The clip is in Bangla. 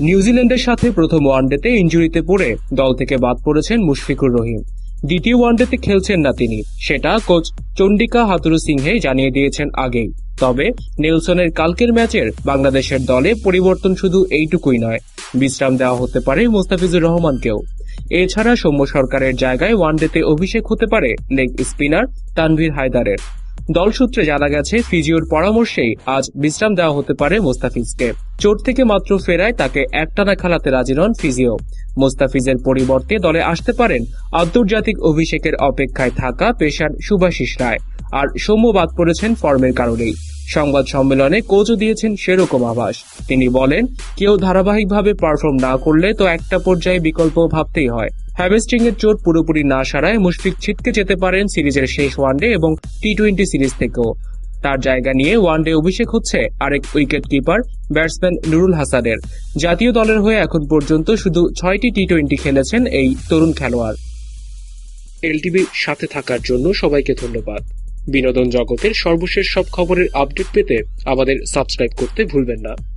নিউজিল্যান্ডের সাথে প্রথম ওয়ানডেতে ইনজুরিতে পড়ে দল থেকে বাদ পড়েছেন মুশফিকুর রহিম। দ্বিতীয় ওয়ানডেতে খেলছেন না তিনি, সেটা কোচ চন্ডিকা হাথুরুসিংহে জানিয়ে দিয়েছেন আগেই। তবে নেলসনের কালকের ম্যাচের বাংলাদেশের দলে পরিবর্তন শুধু এইটুকুই নয়, বিশ্রাম দেওয়া হতে পারে মোস্তাফিজুর রহমানকেও। এছাড়া সৌম্য সরকারের জায়গায় ওয়ানডেতে অভিষেক হতে পারে লেগ স্পিনার তানভীর হায়দারের। দল সূত্রে জানা গেছে, ফিজিওর পরামর্শেই আজ বিশ্রাম দেওয়া হতে পারে মোস্তাফিজকে। চোট থেকে মাত্র ফেরায় তাকে একটানা খেলাতে রাজি নন ফিজিও। মোস্তাফিজের পরিবর্তে দলে আসতে পারেন আন্তর্জাতিক অভিষেকের অপেক্ষায় থাকা পেসার শুভাশিস রায়। আর সৌম্য বাদ পড়েছেন ফর্মের কারণেই। সংবাদ সম্মেলনে কোচও দিয়েছেন সেরকম আভাস। তিনি বলেন, কেউ ধারাবাহিকভাবে পারফর্ম না করলে তো একটা পর্যায়ে বিকল্প ভাবতেই হয়। হ্যামস্ট্রিং এর চোট পুরোপুরি না সারায় মুশফিক ছিটকে যেতে পারেন সিরিজের শেষ ওয়ানডে এবং টি-20 সিরিজ থেকেও। তার জায়গা নিয়ে ওয়ানডে অভিষেক হচ্ছে আরেক উইকেট কিপার ব্যাটসম্যান নুরুল হাসানের। জাতীয় দলের হয়ে এখন পর্যন্ত শুধু 6টি টি-20 খেলেছেন এই তরুণ খেলোয়াড়। এলটিভির সাথে থাকার জন্য সবাইকে ধন্যবাদ। বিনোদন জগতের সর্বশেষ সব খবরের আপডেট পেতে আমাদের সাবস্ক্রাইব করতে ভুলবেন না।